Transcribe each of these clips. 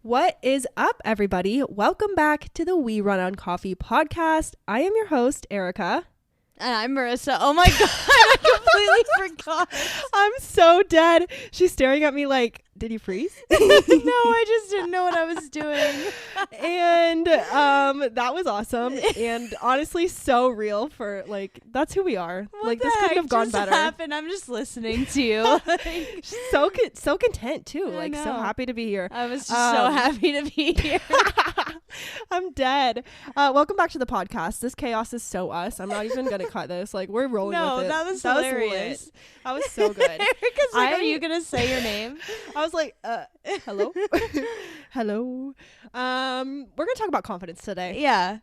What is up, everybody? Welcome back to the We Run on Coffee podcast. I am your host, Arika. And I'm Marissa. Oh my God, I completely forgot. I'm so dead. She's staring at me like, did you freeze? No, I just didn't know what I was doing. And that was awesome. And honestly, so real for like, that's who we are. What like the this couldn't heck have gone just better. happened? I'm just listening to you. So content too. I Like so know. happy to be here. I was just so happy to be here. I'm dead. Welcome back to the podcast. This chaos is so us. I'm not even gonna cut this. Like we're rolling with it. That was hilarious. lit. That was so good. Erika's like, are you gonna say your name? I was like, hello, hello. We're gonna talk about confidence today. Yeah.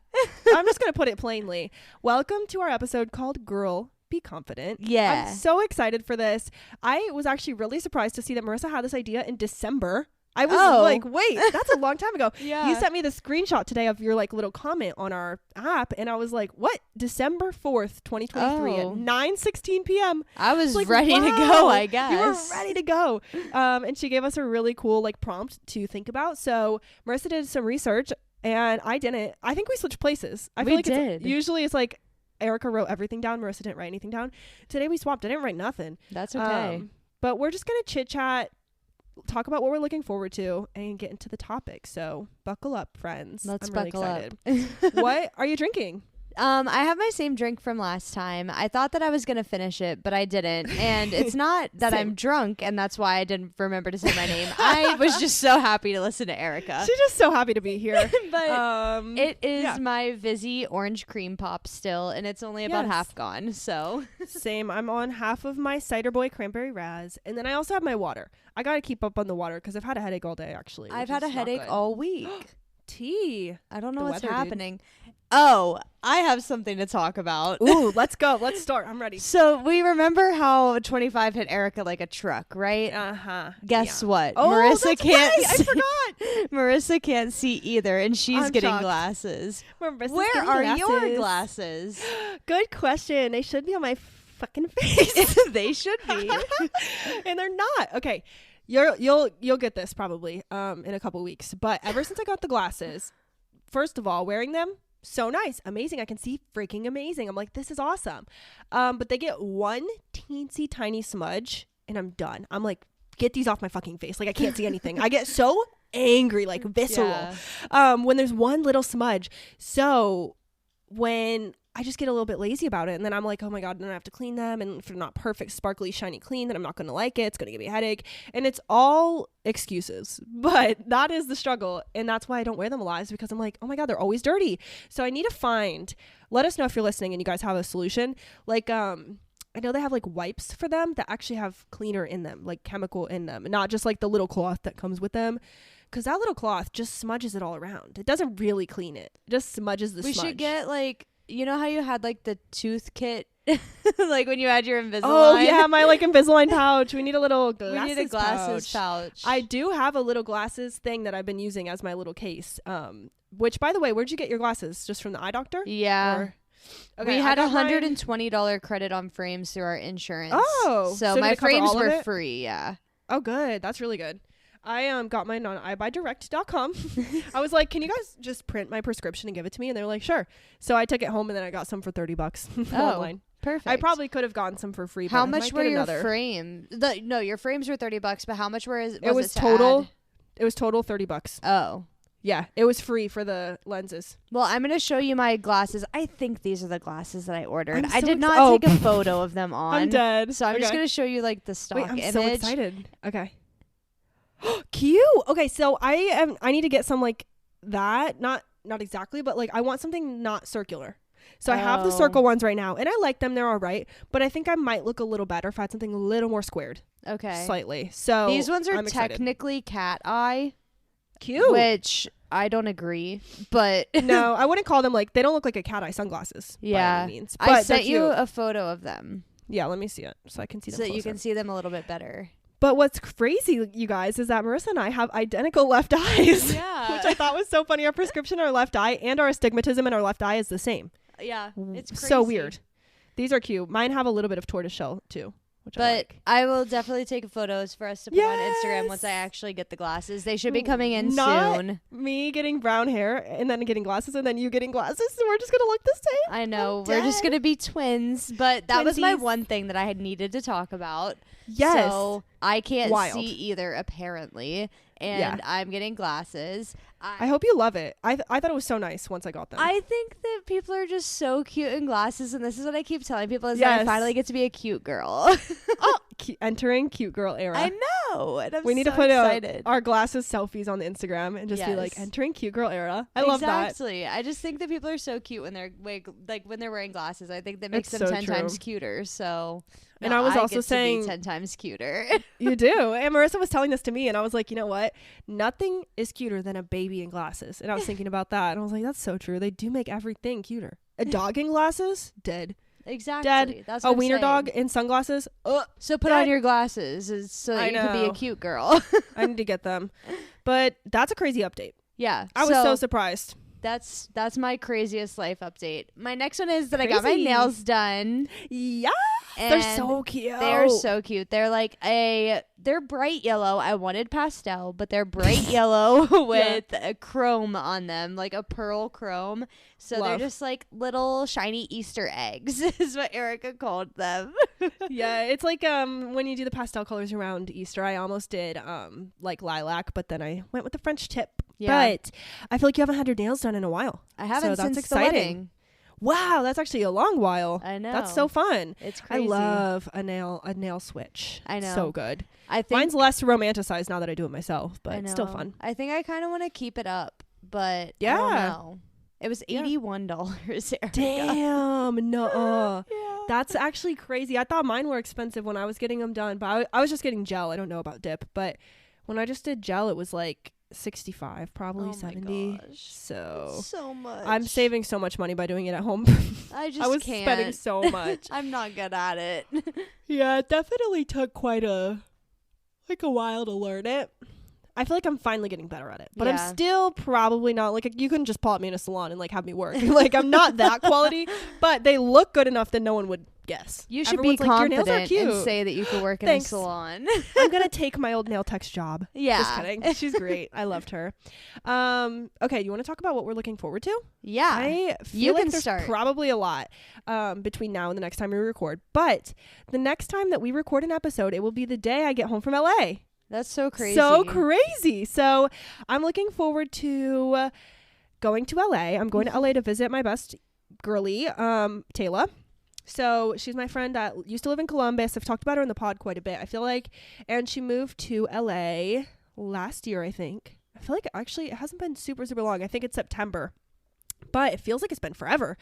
I'm just gonna put it plainly. Welcome to our episode called "Girl, Be Confident." Yeah. I'm so excited for this. I was actually really surprised to see that Marissa had this idea in December. I was like, wait, that's a long time ago. Yeah. You sent me the screenshot today of your like little comment on our app, and I was like, what? December 4th, 2023 at 9:16 p.m. I was like, ready to wow, go, I guess. You were ready to go. And she gave us a really cool like prompt to think about. So Marissa did some research and I didn't. I think we switched places. I feel We like did. Usually it's like Arika wrote everything down. Marissa didn't write anything down. Today we swapped. I didn't write nothing. That's okay. But we're just going to chit chat, talk about what we're looking forward to, and get into the topic. So buckle up, friends. Let's I'm really buckle excited. up. What are you drinking? I have my same drink from last time. I thought that I was going to finish it, but I didn't. And it's not that Same. I'm drunk, and that's why I didn't remember to say my name. I was just so happy to listen to Arika. She's just so happy to be here. But it is yeah. my Vizzy orange cream pop still, and it's only about Yes. half gone. So Same. I'm on half of my Cider Boy Cranberry Raz, and then I also have my water. I got to keep up on the water because I've had a headache all day, actually. I've which had a is not headache good. all week. Tea. I don't know The what's weather, dude. happening. Oh, I have something to talk about. Ooh, let's go. Let's start. I'm ready. So we remember how 25 hit Arika like a truck, right? Uh-huh. Guess Yeah. what? Oh, Marissa that's can't right. I see- forgot. Marissa can't see either, and she's I'm getting shocked. glasses. Marissa's Where getting are your glasses. glasses? Good question. They should be on my fucking face. They should be. And they're not. Okay. You'll get this probably in a couple weeks. But ever since I got the glasses, first of all, wearing them, so nice, amazing. I can see freaking amazing. I'm like, this is awesome. But they get one teensy tiny smudge and I'm done. I'm like, get these off my fucking face. Like I can't see anything. I get so angry, like visceral, when there's one little smudge. So when I just get a little bit lazy about it, and then I'm like, oh my God, then I have to clean them, and if they're not perfect, sparkly, shiny, clean, then I'm not going to like it. It's going to give me a headache, and it's all excuses, but that is the struggle, and that's why I don't wear them a lot, is because I'm like, oh my God, they're always dirty. So I need to find, let us know if you're listening and you guys have a solution. Like, I know they have like wipes for them that actually have cleaner in them, like chemical in them, and not just like the little cloth that comes with them. Because that little cloth just smudges it all around. It doesn't really clean it. It just smudges the We smudge. should get like, you know how you had like the tooth kit, like when you had your Invisalign. Oh yeah, my like Invisalign pouch. We need a little glasses we need a glasses pouch. I do have a little glasses thing that I've been using as my little case. Which, by the way, where'd you get your glasses? Just from the eye doctor? Yeah. Or- We had I got mine- $120 credit on frames through our insurance. Oh, so did my it cover frames all of were it? free. Yeah. Oh, good. That's really good. I got mine on iBuyDirect.com. I was like, can you guys just print my prescription and give it to me? And they were like, sure. So I took it home and then I got some for $30 online. Perfect. I probably could have gotten some for free. How but I much might were get your another. frames? No, your frames were $30, but how much was It was to total. add? It was total $30. Oh. Yeah, it was free for the lenses. Well, I'm going to show you my glasses. I think these are the glasses that I ordered. I'm I so did not oh. take a photo of them on. I'm dead. So I'm just Okay. going to show you like the stock Wait, I'm image. so excited. Okay. Cute. Okay, so I need to get some like that. Not exactly, but like I want something not circular. So I have the Oh. circle ones right now, and I like them. They're all right, but I think I might look a little better if I had something a little more squared, Okay. slightly. So These ones are I'm excited. technically cat eye, Cute. which I don't agree, but No, I wouldn't call them like, they don't look like a cat eye sunglasses. Yeah. by any means. But I they're sent you cute. a photo of them Yeah, let me see it so I can see them so that you closer. can see them a little bit better. But what's crazy, you guys, is that Marissa and I have identical left eyes. Yeah. Which I thought was so funny. Our prescription, our left eye, and our astigmatism in our left eye is the same. Yeah, it's crazy. So weird. These are cute. Mine have a little bit of tortoiseshell too, which I But like. I will definitely take photos for us to put on Instagram once I actually get the glasses. They should be coming in soon. Me getting brown hair and then getting glasses and then you getting glasses, and we're just gonna look the same. I know. We're just going to be twins. But that was my Twinsies. one thing that I had needed to talk about. Yes. So I can't Wild. see either, apparently. And I'm getting glasses. I hope you love it. I thought it was so nice once I got them. I think that people are just so cute in glasses, and this is what I keep telling people is that I finally get to be a cute girl. Entering cute girl era. I know. And I'm we need so to put excited. Our glasses selfies on the Instagram and just be like, entering cute girl era. I love that. Exactly. I just think that people are so cute when they're when they're wearing glasses. I think that makes It's them so 10 true. times cuter. So And I was get also to saying be 10 times cuter. You do. And Marissa was telling this to me and I was like, you know what? Nothing is cuter than a baby in glasses. And I was thinking about that and I was like, that's so true. They do make everything cuter. A dog in glasses? Dead. Exactly. Dead. That's A what I'm wiener saying. dog in sunglasses? So put dead. on your glasses so that I you can be a know. cute girl. I need to get them. But that's a crazy update. Yeah. I was so surprised. That's my craziest life update. My next one is that I got my Crazy. nails done. Yeah. They're And so cute. They're so cute. They're like they're bright yellow. I wanted pastel, but they're bright yellow with a chrome on them, like a pearl chrome. So they're just like little shiny Easter eggs is what Arika called them. Yeah, it's like when you do the pastel colors around Easter. I almost did like lilac, but then I went with the French tip. Yeah. But I feel like you haven't had your nails done in a while. I haven't so that's since exciting. the wedding. Wow, that's actually a long while. I know. That's so fun. It's crazy. I love a nail switch. I know. So good. I think Mine's less romanticized now that I do it myself, but I it's still know. fun. I think I kind of want to keep it up, but I Yeah. don't know. It was $81. Arika. Damn, no. Yeah. That's actually crazy. I thought mine were expensive when I was getting them done, but I was just getting gel. I don't know about dip, but when I just did gel, it was like 65, probably Oh my 70. gosh. So So much. I'm saving so much money by doing it at home. I just I was can't. spending so much. I'm not good at it. Yeah, it definitely took quite a while to learn it. I feel like I'm finally getting better at it, but I'm Yeah. still probably not like you couldn't just pull at me in a salon and like have me work. Like I'm not that quality, but they look good enough that no one would guess. You should Everyone's be like, your nails are confident cute. and say that you could work in Thanks. a salon. I'm gonna take my old nail tech's job. Yeah. Just kidding. She's great. I loved her. Okay, you want to talk about what we're looking forward to? Yeah. I feel You like can there's start. probably a lot between now and the next time we record. But the next time that we record an episode, it will be the day I get home from LA. That's so crazy. So crazy. So I'm looking forward to going to LA. I'm going to LA to visit my best girly, Taylor. So she's my friend that used to live in Columbus. I've talked about her in the pod quite a bit, I feel like. And she moved to LA last year, I think. I feel like actually it hasn't been super, super long. I think it's September. But it feels like it's been forever,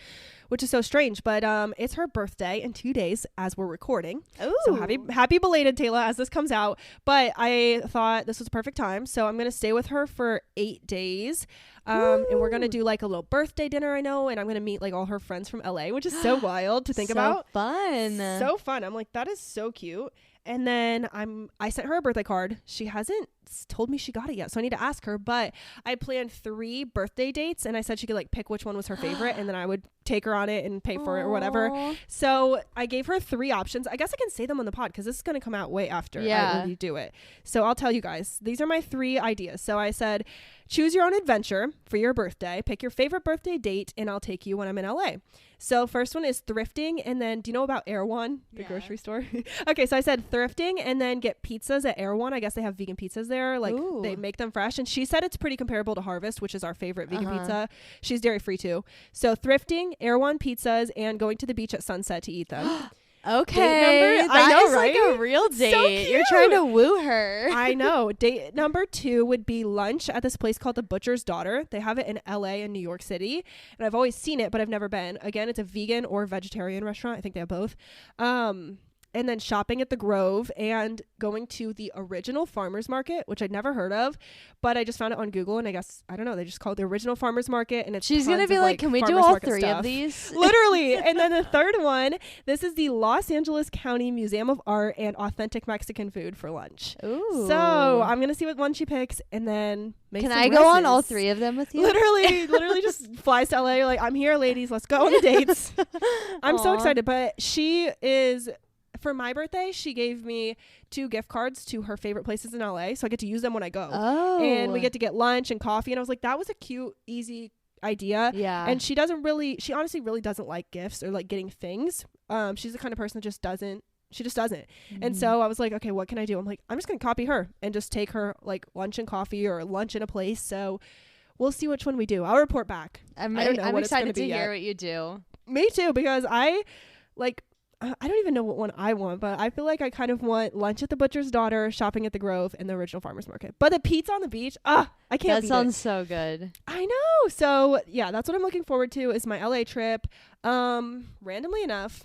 which is so strange. But it's her birthday in 2 days as we're recording. Ooh. So happy belated, Taylor, as this comes out. But I thought this was a perfect time. So I'm going to stay with her for 8 days. And we're going to do like a little birthday dinner, I know. And I'm going to meet like all her friends from LA, which is so wild to think about. Fun. So fun. I'm like, that is so cute. And then I sent her a birthday card. She hasn't told me she got it yet, so I need to ask her. But I planned 3 birthday dates, and I said she could like pick which one was her favorite, and then I would take her on it and pay for it or whatever. Aw. So I gave her 3 options. I guess I can say them on the pod because this is going to come out way after I already do it. So I'll tell you guys. These are my 3 ideas. So I said, choose your own adventure for your birthday. Pick your favorite birthday date, and I'll take you when I'm in LA. So first one is thrifting, and then do you know about Erewhon, the grocery store? Okay, so I said thrifting, and then get pizzas at Erewhon. I guess they have vegan pizzas there. Like Ooh. they make them fresh, and she said it's pretty comparable to Harvest, which is our favorite vegan pizza. She's dairy free too. So thrifting, Erewhon pizzas, and going to the beach at sunset to eat them. Okay. Date number- I That know, is like right? a real date. So You're trying to woo her. I know. Date number 2 would be lunch at this place called The Butcher's Daughter. They have it in LA and New York City. And I've always seen it, but I've never been. Again, it's a vegan or vegetarian restaurant. I think they have both. And then shopping at the Grove and going to the original farmer's market, which I'd never heard of, but I just found it on Google, and I guess, I don't know, they just call it the original farmer's market, and it's She's tons going to be of, like, can we do farmer's all market 3 stuff. of these? Literally. And then the third one, this is the Los Angeles County Museum of Art and Authentic Mexican Food for lunch. Ooh. So I'm going to see what one she picks, and then make Can some I go on all dresses. 3 of them with you? Literally just flies to LA. Like, I'm here, ladies. Let's go on the dates. I'm so Aw. excited. But she is for my birthday, she gave me 2 gift cards to her favorite places in LA. So I get to use them when I go. Oh. And we get to get lunch and coffee. And I was like, that was a cute, easy idea. Yeah. And she honestly really doesn't like gifts or like getting things. She's the kind of person that just doesn't. And so I was like, okay, what can I do? I'm like, I'm just going to copy her and just take her like lunch and coffee or lunch in a place. So we'll see which one we do. I'll report back. I'm excited to hear what you do. Me too, because I don't even know what one I want, but I feel like I kind of want lunch at the Butcher's Daughter, shopping at the Grove, and the original Farmer's Market. But the pizza on the beach, I can't. That sounds so good. I know. So yeah, that's what I'm looking forward to is my LA trip. Randomly enough,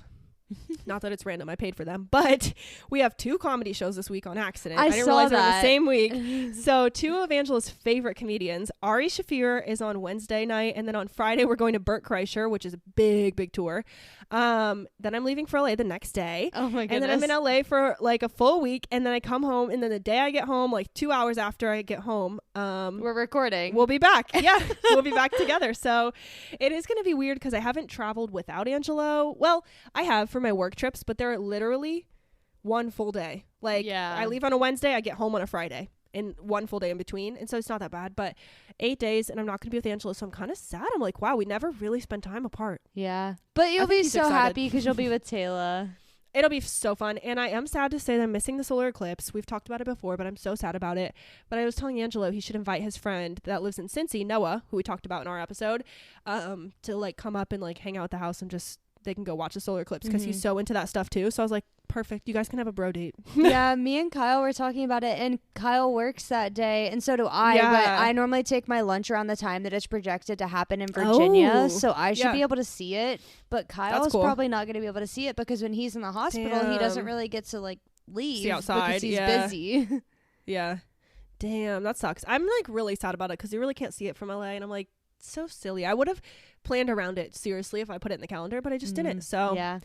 not that it's random, I paid for them, but we have 2 comedy shows this week on accident. I didn't realize they were the same week. So 2 of Angela's favorite comedians, Ari Shafir is on Wednesday night, and then on Friday we're going to Burt Kreischer, which is a big tour. Then I'm leaving for LA the next day. Oh my goodness. And then I'm in LA for like a full week, and then I come home, and then the day I get home, like 2 hours after I get home, we're recording. We'll be back. Yeah, we'll be back together. So it is going to be weird because I haven't traveled without Angelo. Well, I have for my work trips, but they're literally 1 full day. Like I leave on a Wednesday, I get home on a Friday, and 1 full day in between. And so it's not that bad, but 8 days, and I'm not going to be with Angelo. So I'm kind of sad. I'm like, wow, we never really spent time apart. Yeah. But you'll be so happy because you'll be with Taylor. It'll be so fun. And I am sad to say that I'm missing the solar eclipse. We've talked about it before, but I'm so sad about it. But I was telling Angelo he should invite his friend that lives in Cincy, Noah, who we talked about in our episode, to like come up and like hang out at the house and just they can go watch the solar eclipse because he's so into that stuff too. So I was like, perfect. You guys can have a bro date. Yeah, me and Kyle were talking about it, and Kyle works that day, and so do I. Yeah. But I normally take my lunch around the time that it's projected to happen in Virginia, so I should be able to see it. But Kyle's probably not going to be able to see it because when he's in the hospital, he doesn't really get to like leave see outside because he's busy. Yeah. Damn, that sucks. I'm like really sad about it because you really can't see it from LA, and I'm like, so silly. I would have planned around it seriously if I put it in the calendar, but I just didn't. So yeah.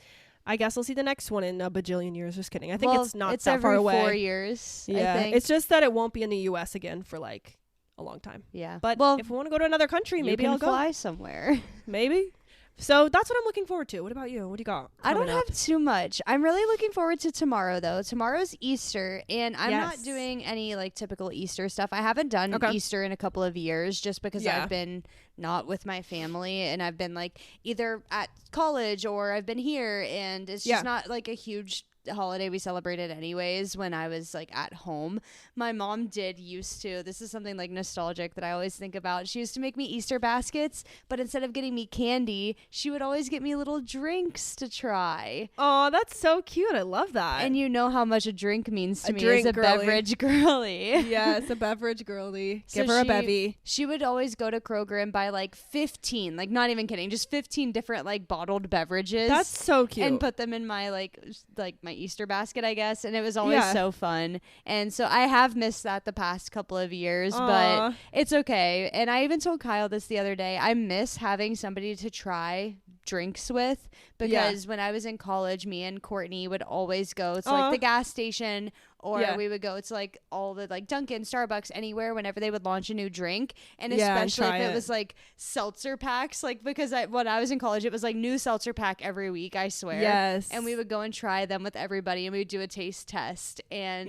I guess I'll see the next one in a bajillion years. Just kidding. I think it's not that far away. It's every 4 years. Yeah. I think. It's just that it won't be in the US again for like a long time. Yeah. But if we want to go to another country, maybe I'll go. fly somewhere. Maybe. So that's what I'm looking forward to. What about you? What do you got? I don't have too much. I'm really looking forward to tomorrow, though. Tomorrow's Easter, and I'm not doing any like typical Easter stuff. I haven't done Easter in a couple of years just because I've been not with my family, and I've been like either at college or I've been here, and it's just not like a huge holiday we celebrated anyways when I was like at home. My mom used to, this is something like nostalgic that I always think about, she used to make me Easter baskets, but instead of getting me candy, she would always get me little drinks to try. Oh, that's so cute. I love that. And you know how much a drink means to me as a beverage girly. Yes, a beverage girly. Give her a bevy. She would always go to Kroger and buy like 15, like not even kidding, just 15 different like bottled beverages. That's so cute. And put them in my like my Easter basket, I guess, and it was always so fun. And so I have missed that the past couple of years, but it's okay. And I even told Kyle this the other day. I miss having somebody to try drinks with because when I was in college, me and Courtney would always go to like the gas station, or we would go to like all the like Dunkin', Starbucks, anywhere whenever they would launch a new drink. And especially if it was like seltzer packs, like because when I was in college, it was like new seltzer pack every week, I swear. Yes. And we would go and try them with everybody, and we would do a taste test. And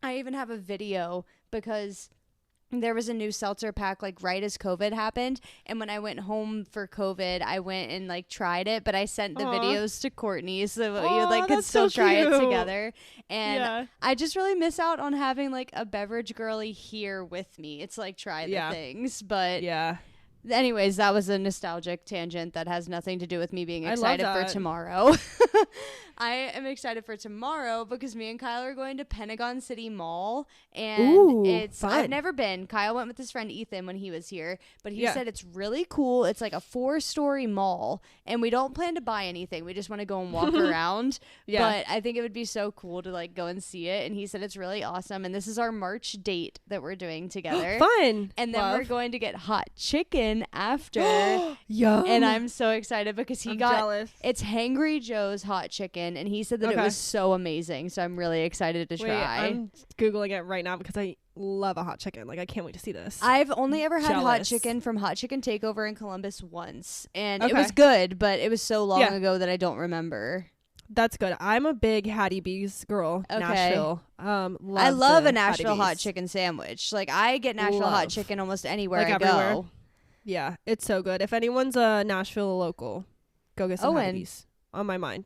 I even have a video because there was a new seltzer pack like right as COVID happened, and when I went home for COVID, I went and like tried it, but I sent the videos to Courtney so you like could still try it together. And I just really miss out on having like a beverage girly here with me. It's like try the things, but anyways, that was a nostalgic tangent that has nothing to do with me being excited for tomorrow. I am excited for tomorrow because me and Kyle are going to Pentagon City Mall, and I've never been. Kyle went with his friend Ethan when he was here, but he said it's really cool. It's like a 4-story mall, and we don't plan to buy anything. We just want to go and walk around. But I think it would be so cool to like go and see it. And he said it's really awesome. And this is our March date that we're doing together. Fun. And then we're going to get hot chicken after. Yum. And I'm so excited because I'm jealous. It's Hangry Joe's hot chicken, and he said that it was so amazing. So I'm really excited to try. I'm Googling it right now because I love a hot chicken. Like I can't wait to see this. I've only ever had hot chicken from Hot Chicken Takeover in Columbus once, and it was good, but it was so long ago that I don't remember. That's good. I'm a big Hattie B's girl. Okay. Nashville. I love a Nashville hot chicken sandwich. Like, I get Nashville hot chicken almost anywhere I everywhere. go. Yeah, it's so good. If anyone's a Nashville local, go get some Hattie B's. On my mind.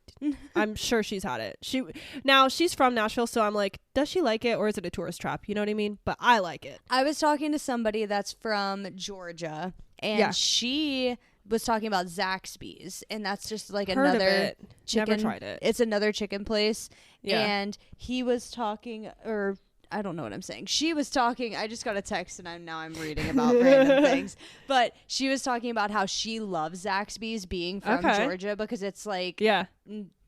I'm sure she's had it. She's from Nashville, so I'm like, does she like it or is it a tourist trap? You know what I mean? But I like it. I was talking to somebody that's from Georgia, and she was talking about Zaxby's, and that's just like another chicken. Never tried it. It's another chicken place. Yeah. And he was talking, or I don't know what I'm saying. She was talking. I just got a text, and I'm reading about random things. But she was talking about how she loves Zaxby's being from Georgia because it's like,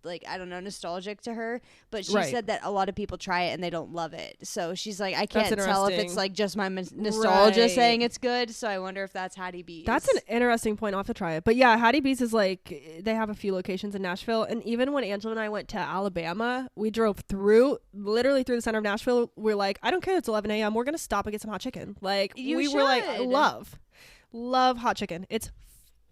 like, I don't know, nostalgic to her. But she said that a lot of people try it and they don't love it. So she's like, I can't tell if it's like just my nostalgia saying it's good. So I wonder if that's Hattie B's. That's an interesting point. I'll have to try it. But yeah, Hattie B's is like, they have a few locations in Nashville. And even when Angela and I went to Alabama, we drove literally through the center of Nashville. We're like, I don't care. It's 11 a.m. We're going to stop and get some hot chicken. Like, we were like, love hot chicken. It's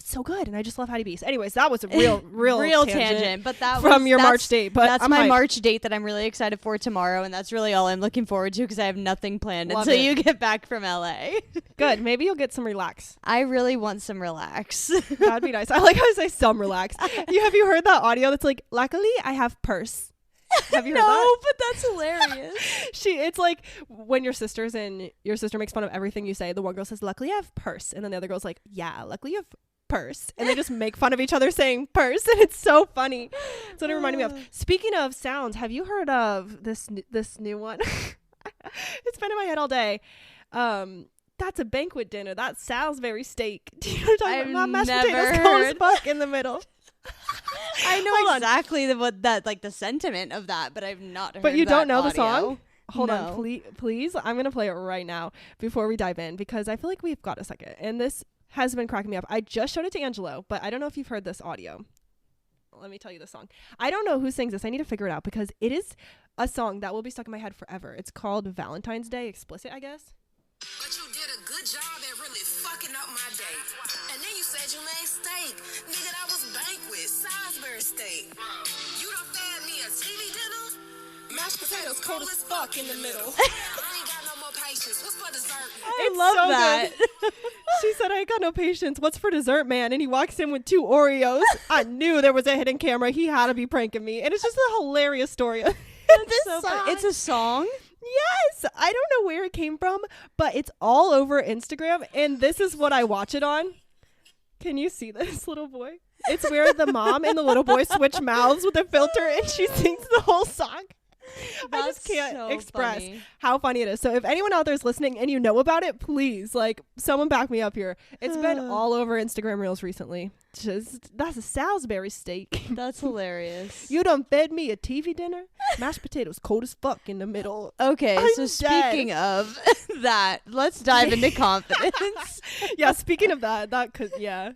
so good, and I just love Hattie B's. Anyways, that was a real tangent, but that's your March date. But that's my March date that I'm really excited for tomorrow, and that's really all I'm looking forward to because I have nothing planned until you get back from LA. Good, maybe you'll get some relax. I really want some relax. That'd be nice. I like how I say some relax. Have you heard that audio that's like, luckily I have purse? Have you heard that? No, but that's hilarious. It's like when your sister makes fun of everything you say. The one girl says, luckily I have purse, and then the other girl's like, yeah, luckily you have purse, and they just make fun of each other saying purse, and it's so funny. That's what it reminded me of. Speaking of sounds, have you heard of this new one? It's been in my head all day. That's a banquet dinner. That Salisbury steak. Do you know what I'm talking about? Not mashed potatoes, cold as fuck in the middle. I know exactly the sentiment of that, but I've not heard. But you don't know audio. The song? Hold on, please. I'm gonna play it right now before we dive in because I feel like we've got a second, and this has been cracking me up. I just showed it to Angelo, but I don't know if you've heard this audio. Let me tell you the song. I don't know who sings this. I need to figure it out because it is a song that will be stuck in my head forever. It's called Valentine's Day Explicit, I guess. But you did a good job at really fucking up my day. And then you said you made steak. Nigga, that was banquet. Salisbury steak. You done fed me a TV dinner? Mashed potatoes cold as fuck in the middle. I ain't got no more patience. What's for dessert? I love so that. She said, I ain't got no patience. What's for dessert, man? And he walks in with 2 Oreos. I knew there was a hidden camera. He had to be pranking me. And it's just a hilarious story. It's a song? Yes. I don't know where it came from, but it's all over Instagram. And this is what I watch it on. Can you see this, little boy? It's where the mom and the little boy switch mouths with a filter and she sings the whole song. I just can't express how funny it is. So if anyone out there is listening and you know about it, please, like, someone back me up here. It's been all over Instagram Reels recently. That's a Salisbury steak. That's hilarious. You done fed me a TV dinner? Mashed potatoes cold as fuck in the middle. Okay, so speaking of that, let's dive into confidence. Yeah, speaking of that could, yeah.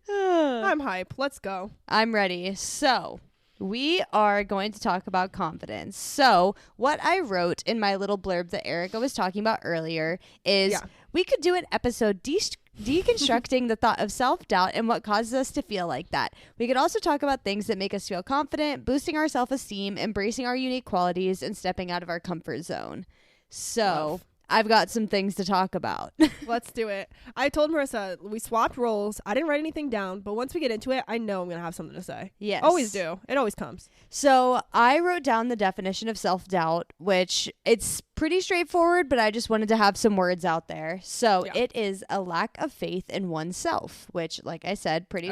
I'm hype. Let's go. I'm ready. So we are going to talk about confidence. So what I wrote in my little blurb that Arika was talking about earlier is we could do an episode deconstructing the thought of self-doubt and what causes us to feel like that. We could also talk about things that make us feel confident, boosting our self-esteem, embracing our unique qualities, and stepping out of our comfort zone. So I've got some things to talk about. Let's do it. I told Marissa, we swapped roles. I didn't write anything down, but once we get into it, I know I'm going to have something to say. Yes. Always do. It always comes. So I wrote down the definition of self-doubt, which it's pretty straightforward, but I just wanted to have some words out there. So it is a lack of faith in oneself, which, like I said, pretty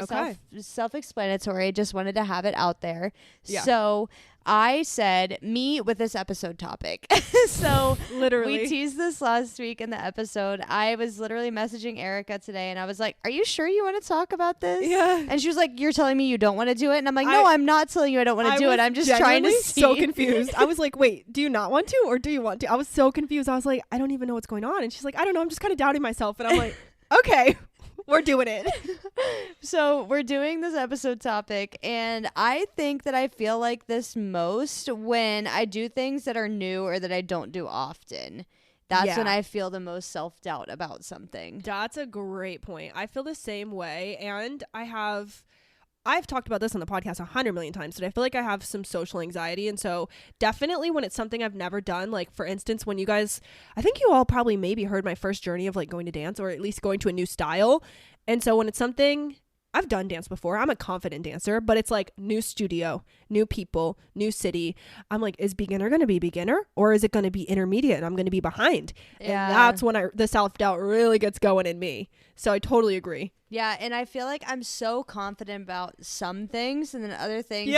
self-explanatory. I just wanted to have it out there. Yeah. So I said me with this episode topic. So literally, we teased this last week in the episode. I was literally messaging Arika today and I was like, are you sure you want to talk about this? Yeah. And she was like, you're telling me you don't want to do it? And I'm like, no, I'm not telling you I don't want to do it. I'm just trying to see. So confused. I was like, wait, do you not want to or do you want to? I was so confused. I was like, I don't even know what's going on. And she's like, I don't know. I'm just kind of doubting myself. And I'm like, okay. We're doing it. So we're doing this episode topic, and I think that I feel like this most when I do things that are new or that I don't do often. That's when I feel the most self-doubt about something. That's a great point. I feel the same way, and I have I've talked about this on the podcast 100 million times, but I feel like I have some social anxiety. And so definitely when it's something I've never done, like for instance, when you guys, I think you all probably maybe heard my first journey of like going to dance or at least going to a new style. And so when it's something, I've done dance before, I'm a confident dancer, but it's like new studio, new people, new city. I'm like, is beginner going to be beginner or is it going to be intermediate and I'm going to be behind? Yeah. And that's when the self-doubt really gets going in me. So I totally agree. Yeah, and I feel like I'm so confident about some things and then other things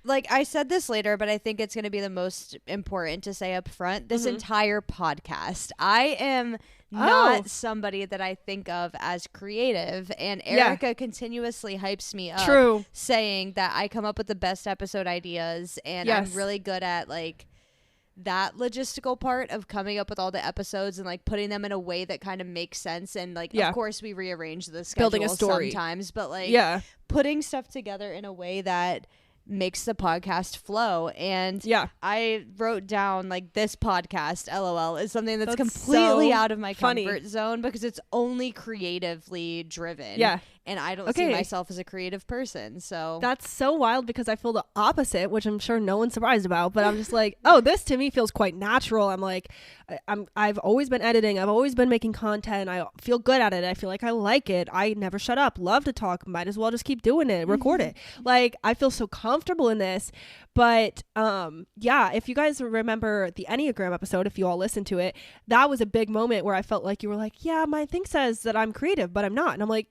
like I said this later, but I think it's going to be the most important to say up front. This entire podcast, I am not somebody that I think of as creative, and Arika continuously hypes me up, saying that I come up with the best episode ideas, and I'm really good at like that logistical part of coming up with all the episodes and like putting them in a way that kind of makes sense. And like, of course we rearrange the schedule building a story sometimes, but like putting stuff together in a way that makes the podcast flow. And I wrote down like this podcast LOL is something that's completely out of my comfort zone because it's only creatively driven. And I don't see myself as a creative person. So that's so wild because I feel the opposite, which I'm sure no one's surprised about, but I'm just like, oh, this to me feels quite natural. I'm like, I've always been editing. I've always been making content. I feel good at it. I feel like I like it. I never shut up. Love to talk. Might as well just keep doing it. Record it. Like I feel so comfortable in this. But if you guys remember the Enneagram episode, if you all listened to it, that was a big moment where I felt like you were like, yeah, my thing says that I'm creative, but I'm not. And I'm like,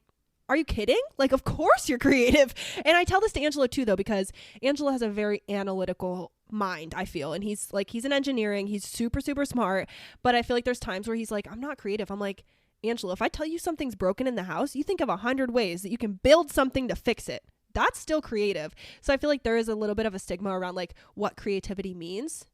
are you kidding? Like, of course you're creative. And I tell this to Angelo too, though, because Angelo has a very analytical mind, I feel. And he's in engineering. He's super, super smart. But I feel like there's times where he's like, I'm not creative. I'm like, Angelo, if I tell you something's broken in the house, you think of 100 ways that you can build something to fix it. That's still creative. So I feel like there is a little bit of a stigma around like what creativity means.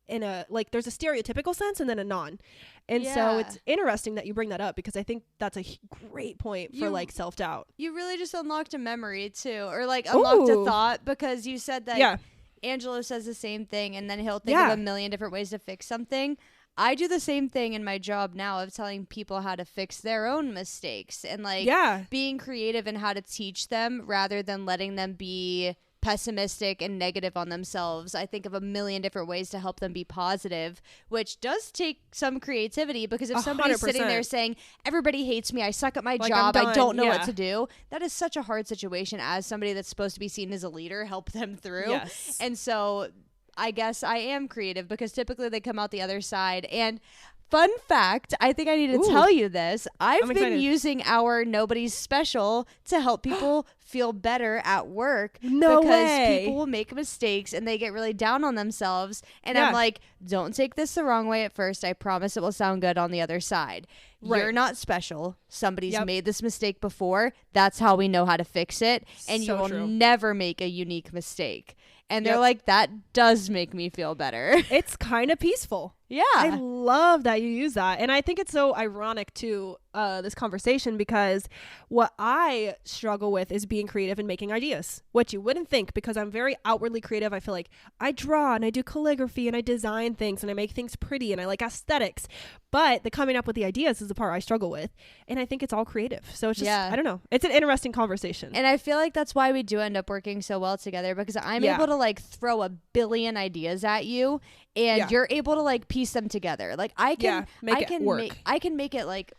In a like there's a stereotypical sense and then a non. And so it's interesting that you bring that up because I think that's a great point for like self-doubt. You really just unlocked a memory too, or like unlocked a thought because you said that Angelo says the same thing and then he'll think of a million different ways to fix something. I do the same thing in my job now of telling people how to fix their own mistakes and like being creative in how to teach them rather than letting them be pessimistic and negative on themselves. I think of a million different ways to help them be positive, which does take some creativity because if somebody's 100%. Sitting there saying, everybody hates me, I suck at my job, I don't know what to do, that is such a hard situation as somebody that's supposed to be seen as a leader, help them through. Yes. And so I guess I am creative because typically they come out the other side. And fun fact, I think I need to tell you this. I've been using our Nobody's Special to help people feel better at work. No because way. People will make mistakes and they get really down on themselves. And I'm like, don't take this the wrong way at first. I promise it will sound good on the other side. Right. You're not special. Somebody's made this mistake before. That's how we know how to fix it. And you will never make a unique mistake. And they're like, that does make me feel better. It's kind of peaceful. Yeah. I love that you use that. And I think it's so ironic too, this conversation, because what I struggle with is being creative and making ideas, which you wouldn't think because I'm very outwardly creative. I feel like I draw and I do calligraphy and I design things and I make things pretty and I like aesthetics. But the coming up with the ideas is the part I struggle with. And I think it's all creative. So it's just, I don't know. It's an interesting conversation. And I feel like that's why we do end up working so well together because I'm able to like throw a billion ideas at you and you're able to like piece them together. Like I can make it like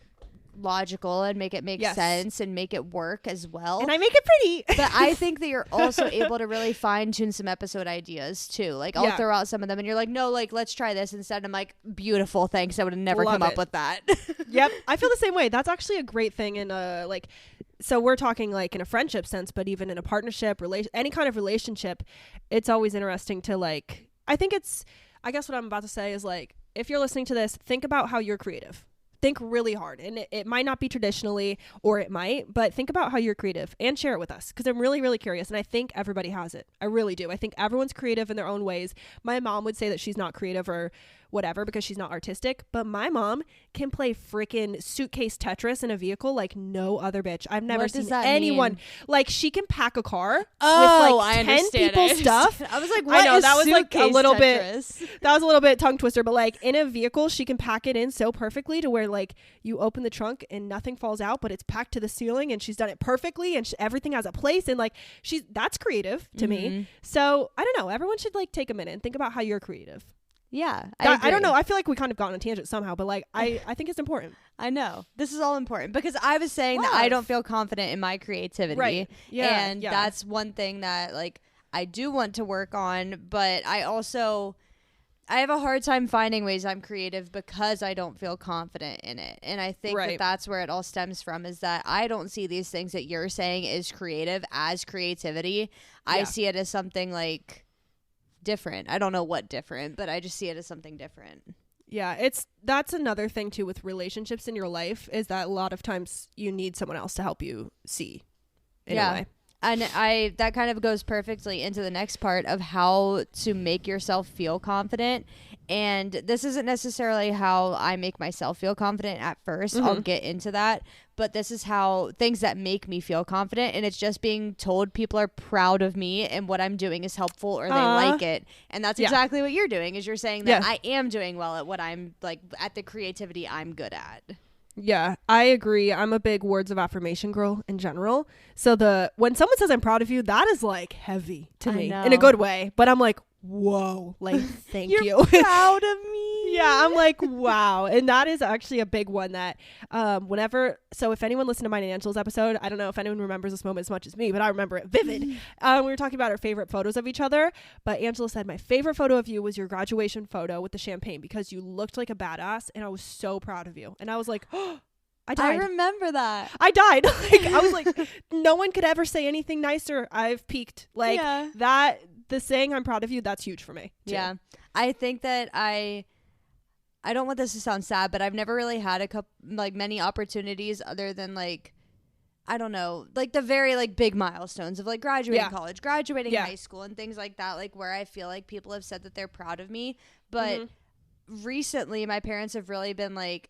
logical and make it make sense and make it work as well. And I make it pretty. But I think that you're also able to really fine tune some episode ideas too. Like I'll throw out some of them and you're like, no, like let's try this instead. I'm like, beautiful, thanks. I would have never come up with that. Yep. I feel the same way. That's actually a great thing in like, so we're talking like in a friendship sense, but even in a partnership, any kind of relationship, it's always interesting to like, I guess what I'm about to say is like, if you're listening to this, think about how you're creative. Think really hard. And it might not be traditionally, or it might, but think about how you're creative and share it with us. Because I'm really, really curious. And I think everybody has it. I really do. I think everyone's creative in their own ways. My mom would say that she's not creative or whatever because she's not artistic. But my mom can play freaking suitcase Tetris in a vehicle like no other bitch. I've never seen anyone. Mean? Like she can pack a car with like 10 people's stuff. I was like, what? I know that was like a little Tetris? That was a little bit tongue twister, but like in a vehicle, she can pack it in so perfectly to where where like you open the trunk and nothing falls out, but it's packed to the ceiling, and she's done it perfectly, and everything has a place, and like that's creative to me. So I don't know, everyone should like take a minute and think about how you're creative. Yeah, I don't know, I feel like we kind of got on a tangent somehow, but like I think it's important. I know this is all important because I was saying that I don't feel confident in my creativity, right? Yeah, and that's one thing that like I do want to work on, but I have a hard time finding ways I'm creative because I don't feel confident in it. And I think that that's where it all stems from, is that I don't see these things that you're saying is creative as creativity. I see it as something like different. I don't know what different, but I just see it as something different. Yeah, that's another thing too with relationships in your life, is that a lot of times you need someone else to help you see in a way. And that kind of goes perfectly into the next part of how to make yourself feel confident. And this isn't necessarily how I make myself feel confident at first. I'll get into that. But this is how things that make me feel confident. And it's just being told people are proud of me and what I'm doing is helpful or they like it. And that's exactly what you're doing, is you're saying that I am doing well at what I'm like, at the creativity I'm good at. Yeah, I agree. I'm a big words of affirmation girl in general. So when someone says I'm proud of you, that is like heavy to me in a good way. But I'm like, whoa, like thank you. You're proud of me. Yeah, I'm like, wow. And that is actually a big one that so if anyone listened to my Angela's episode, I don't know if anyone remembers this moment as much as me, but I remember it vivid. We were talking about our favorite photos of each other, but Angela said my favorite photo of you was your graduation photo with the champagne, because you looked like a badass and I was so proud of you. And I was like, oh, I died. I remember that. I died. Like I was like, no one could ever say anything nicer. I've peaked. Like that, the saying I'm proud of you, that's huge for me too. Yeah. I think that I don't want this to sound sad, but I've never really had many opportunities other than like, I don't know, like the very like big milestones of like graduating college, graduating high school and things like that, like where I feel like people have said that they're proud of me. But recently my parents have really been like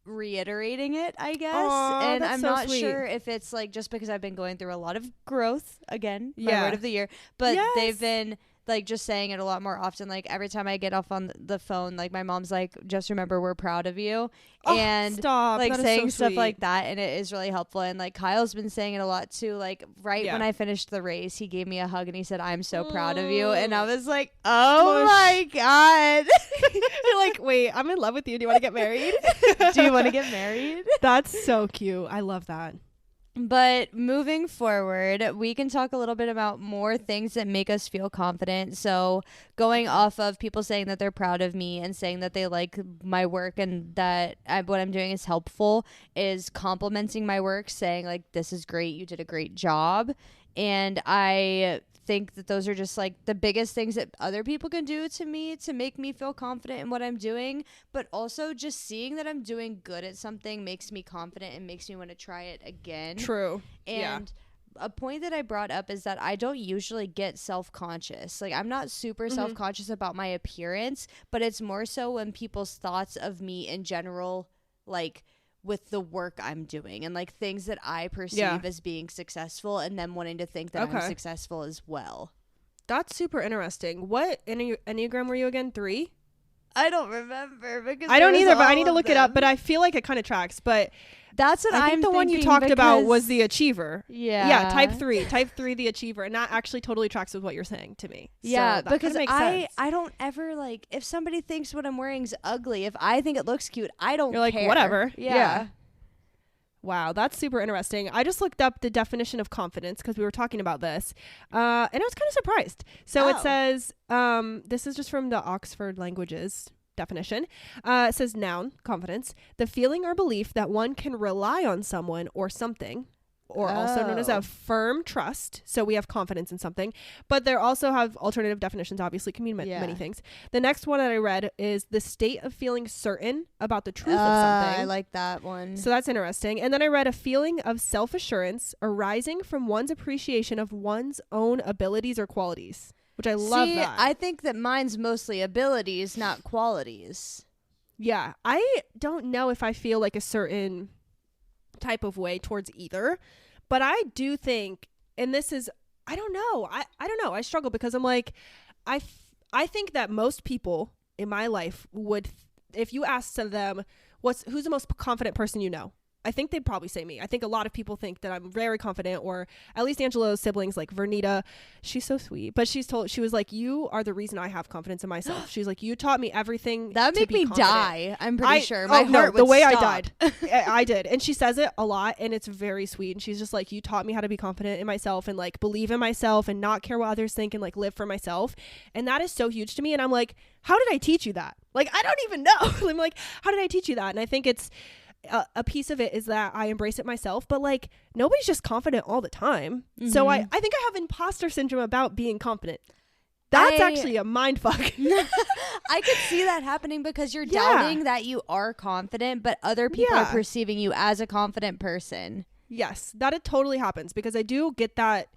reiterating it, I guess. And I'm not sure if it's like just because I've been going through a lot of growth, again, my word of the year, but they've been like just saying it a lot more often. Like every time I get off on the phone, like my mom's like, just remember we're proud of you. And like saying stuff like that, and it is really helpful. And like Kyle's been saying it a lot too. Like when I finished the race, he gave me a hug and he said, I'm so proud of you. And I was like, oh my God. You're like, wait, I'm in love with you. Do you want to get married? Do you want to get married? That's so cute. I love that. But moving forward, we can talk a little bit about more things that make us feel confident. So going off of people saying that they're proud of me and saying that they like my work and that what I'm doing is helpful, is complimenting my work, saying like, this is great, you did a great job. And I think that those are just like the biggest things that other people can do to me to make me feel confident in what I'm doing. But also just seeing that I'm doing good at something makes me confident and makes me want to try it again. True. And a point that I brought up is that I don't usually get self-conscious. Like I'm not super self-conscious about my appearance, but it's more so when people's thoughts of me in general, like with the work I'm doing and like things that I perceive as being successful, and them wanting to think that I'm successful as well. That's super interesting. What Enneagram were you again? 3? I don't remember because I don't either, but I need to look it up. But I feel like it kind of tracks. But that's what I think the one you talked about was the achiever. Yeah, type 3, the achiever, and that actually totally tracks with what you're saying to me. Yeah, so because I don't ever like, if somebody thinks what I'm wearing is ugly, if I think it looks cute, I don't. You're like care. Whatever. Yeah. Wow, that's super interesting. I just looked up the definition of confidence because we were talking about this, and I was kind of surprised. So it says, this is just from the Oxford Languages definition. It says noun, confidence, the feeling or belief that one can rely on someone or something, or also known as a firm trust. So we have confidence in something, but there also have alternative definitions, obviously can mean many things. The next one that I read is the state of feeling certain about the truth of something. I like that one. So that's interesting. And then I read a feeling of self-assurance arising from one's appreciation of one's own abilities or qualities, which I love that. I think that mine's mostly abilities, not qualities. Yeah. I don't know if I feel like a certain type of way towards either, but I do think, and this is, I don't know, I don't know, I struggle because I'm like, I think that most people in my life would, if you asked them who's the most confident person you know? I think they'd probably say me. I think a lot of people think that I'm very confident, or at least Angelo's siblings, like Vernita, she's so sweet, but she was like, you are the reason I have confidence in myself. She's like, you taught me everything. That would make me confident. die. I'm pretty sure. My heart would the way stop. I died. I did. And she says it a lot, and it's very sweet. And she's just like, you taught me how to be confident in myself and like believe in myself and not care what others think and like live for myself. And that is so huge to me. And I'm like, how did I teach you that? Like, I don't even know. I'm like, how did I teach you that? And I think it's, a piece of it is that I embrace it myself, but like nobody's just confident all the time. So I think I have imposter syndrome about being confident. That's actually a mind fuck. I could see that happening because you're doubting that you are confident, but other people are perceiving you as a confident person. Yes, that it totally happens, because I do get that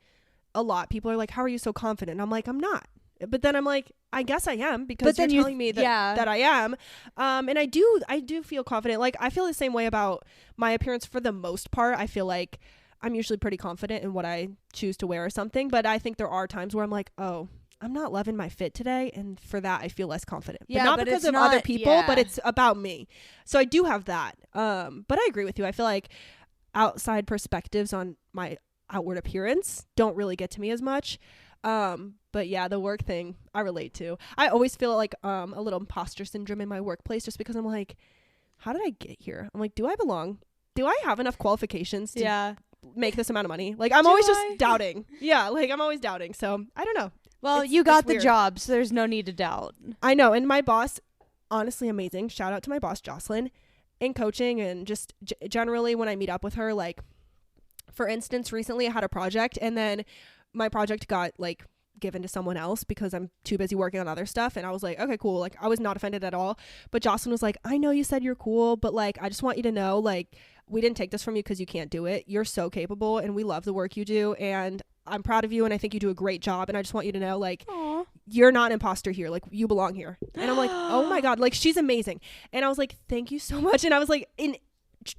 a lot. People are like, how are you so confident? And I'm like, I'm not. But then I'm like, I guess I am, because you're telling me that I am. And I do feel confident. Like, I feel the same way about my appearance for the most part. I feel like I'm usually pretty confident in what I choose to wear or something. But I think there are times where I'm like, oh, I'm not loving my fit today. And for that, I feel less confident. Yeah, but not because of other people, but it's about me. So I do have that. But I agree with you. I feel like outside perspectives on my outward appearance don't really get to me as much. But yeah, the work thing I relate to. I always feel like a little imposter syndrome in my workplace, just because I'm like, how did I get here? I'm like, do I belong? Do I have enough qualifications to make this amount of money? Like, I'm always just doubting. Yeah, like I'm always doubting. So I don't know. Well, you got the job, so there's no need to doubt. I know. And my boss, honestly amazing. Shout out to my boss, Jocelyn, in coaching, and just generally when I meet up with her. Like, for instance, recently I had a project, and then my project got like given to someone else because I'm too busy working on other stuff. And I was like, okay, cool. Like, I was not offended at all. But Jocelyn was like, I know you said you're cool, but like, I just want you to know, like, we didn't take this from you because you can't do it. You're so capable, and we love the work you do, and I'm proud of you, and I think you do a great job. And I just want you to know, like, aww, you're not an imposter here. Like, you belong here. And I'm like, oh my God, like, she's amazing. And I was like, thank you so much. And I was like,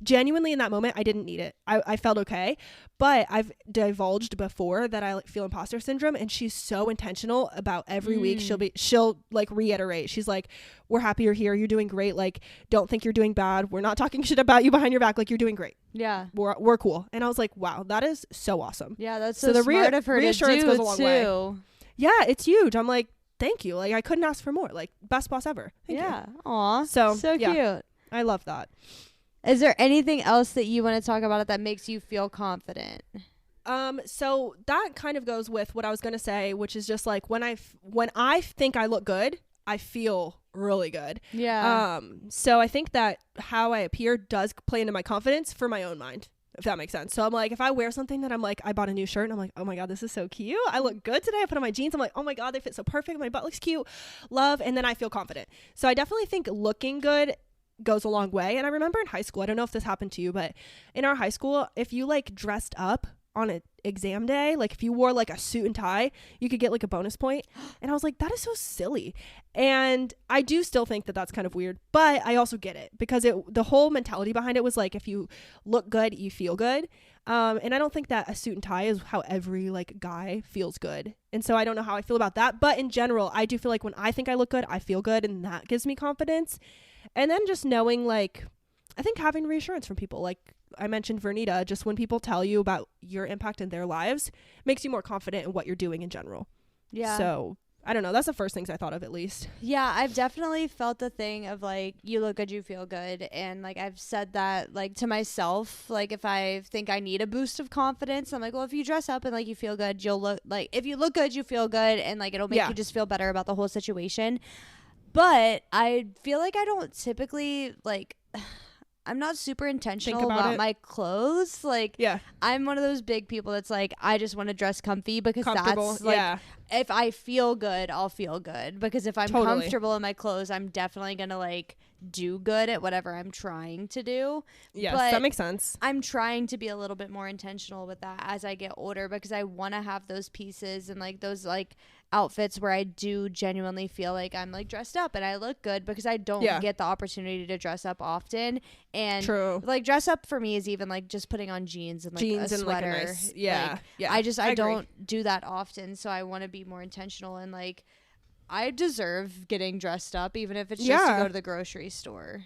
genuinely in that moment, I didn't need it. I felt okay, but I've divulged before that I feel imposter syndrome, and she's so intentional about every week. She'll like reiterate. She's like, we're happy you're here. You're doing great. Like, don't think you're doing bad. We're not talking shit about you behind your back. Like, you're doing great. Yeah. We're cool. And I was like, wow, that is so awesome. Yeah. That's so the smart of her reassurance to do goes a long too. way. Yeah. It's huge. I'm like, thank you. Like, I couldn't ask for more. Like, best boss ever. Thank you. Aw. So cute. I love that. Is there anything else that you want to talk about that makes you feel confident? So that kind of goes with what I was going to say, which is just like when I think I look good, I feel really good. Yeah. So I think that how I appear does play into my confidence for my own mind, if that makes sense. So I'm like, if I wear something that I'm like, I bought a new shirt and I'm like, oh my God, this is so cute. I look good today. I put on my jeans. I'm like, oh my God, they fit so perfect. My butt looks cute. Love. And then I feel confident. So I definitely think looking good goes a long way. And I remember in high school, I don't know if this happened to you, but in our high school, if you like dressed up on an exam day, like if you wore like a suit and tie, you could get like a bonus point. And I was like, that is so silly. And I do still think that that's kind of weird, but I also get it, because the whole mentality behind it was like, if you look good, you feel good. And I don't think that a suit and tie is how every like guy feels good. And so I don't know how I feel about that, but in general, I do feel like when I think I look good, I feel good, and that gives me confidence. And then just knowing, like, I think having reassurance from people, like I mentioned Vernita, just when people tell you about your impact in their lives, makes you more confident in what you're doing in general. Yeah. So I don't know. That's the first things I thought of, at least. Yeah, I've definitely felt the thing of like, you look good, you feel good. And like, I've said that like to myself, like if I think I need a boost of confidence, I'm like, well, if you dress up and like you feel good, you'll look like, if you look good, you feel good. And like, it'll make you just feel better about the whole situation. But I feel like I don't typically like, I'm not super intentional about my clothes. Like, I'm one of those big people that's like, I just want to dress comfy, because that's like, if I feel good, I'll feel good. Because if I'm comfortable in my clothes, I'm definitely going to like do good at whatever I'm trying to do. Yes, but that makes sense. I'm trying to be a little bit more intentional with that as I get older, because I want to have those pieces and like those like outfits where I do genuinely feel like I'm like dressed up and I look good, because I don't get the opportunity to dress up often. And like dress up for me is even like just putting on jeans and like a sweater. Like a nice, I don't do that often, so I want to be more intentional, and like I deserve getting dressed up, even if it's just to go to the grocery store.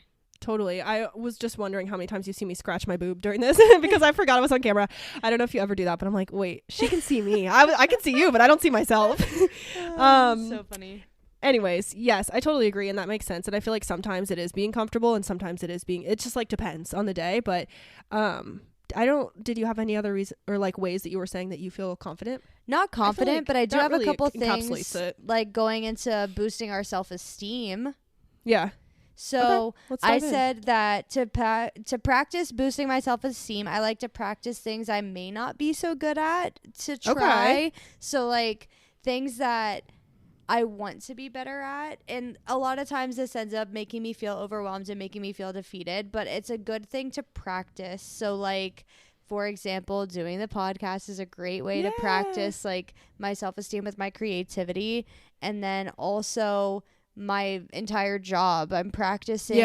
totally. I was just wondering how many times you see me scratch my boob during this because I forgot I was on camera. I don't know if you ever do that, but I'm like, wait, she can see me. I can see you, but I don't see myself. So funny. Anyways, yes, I totally agree, and that makes sense. And I feel like sometimes it is being comfortable, and sometimes it just like depends on the day. But did you have any other reason or like ways that you were saying that you feel confident? Not confident, like but I do have really a couple things it. like going into boosting our self-esteem. Yeah. So okay, I said that to practice boosting my self-esteem, I like to practice things I may not be so good at to try. Okay. So like things that I want to be better at, and a lot of times this ends up making me feel overwhelmed and making me feel defeated, but it's a good thing to practice. So like, for example, doing the podcast is a great way to practice like my self-esteem with my creativity. And then also my entire job, I'm practicing.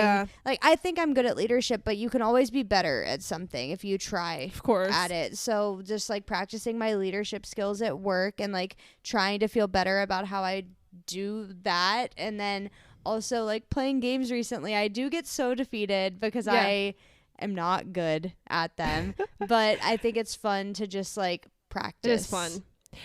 Like, I think I'm good at leadership, but you can always be better at something if you try of course at it. So just like practicing my leadership skills at work and like trying to feel better about how I do that. And then also like playing games recently, I do get so defeated because I am not good at them. But I think it's fun to just like practice. It is fun.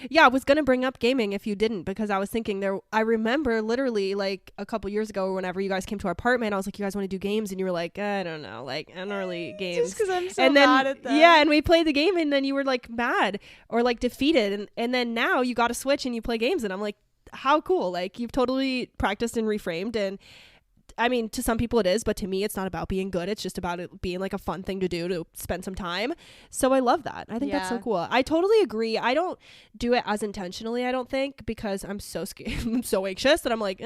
Yeah, I was going to bring up gaming if you didn't, because I was thinking I remember literally like a couple years ago, whenever you guys came to our apartment, I was like, you guys want to do games? And you were like, I don't know, like, I don't really games. Just because I'm so mad at them. Yeah, and we played the game, and then you were like mad or like defeated. And then now you got a Switch and you play games. And I'm like, how cool. Like, you've totally practiced and reframed. And I mean, to some people it is, but to me, it's not about being good. It's just about it being like a fun thing to do, to spend some time. So I love that. I think that's so cool. I totally agree. I don't do it as intentionally, I don't think, because I'm so scared. I'm so anxious that I'm like,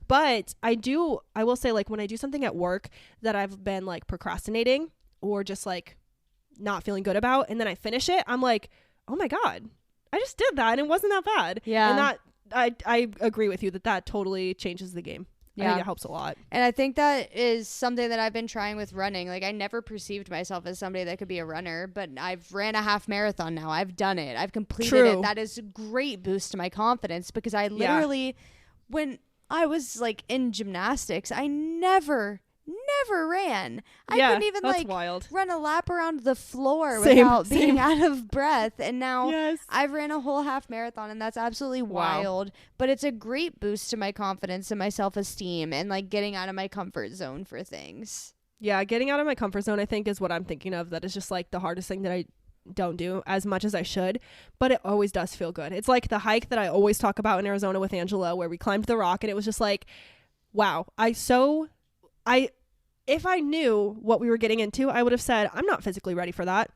But I will say, like, when I do something at work that I've been like procrastinating or just like not feeling good about, and then I finish it, I'm like, oh my God, I just did that and it wasn't that bad. Yeah. And that, I agree with you that totally changes the game. I think it helps a lot. And I think that is something that I've been trying with running. Like, I never perceived myself as somebody that could be a runner, but I've ran a half marathon now. I've done it. I've completed it. That is a great boost to my confidence, because I literally, when I was like in gymnastics, I never ran. I couldn't even like run a lap around the floor without being out of breath. And now I've ran a whole half marathon, and that's absolutely wild. But it's a great boost to my confidence and my self-esteem and like getting out of my comfort zone for things. Yeah, getting out of my comfort zone, I think, is what I'm thinking of. That is just like the hardest thing that I don't do as much as I should, but it always does feel good. It's like the hike that I always talk about in Arizona with Angela, where we climbed the rock, and it was just like, wow, if I knew what we were getting into, I would have said, I'm not physically ready for that,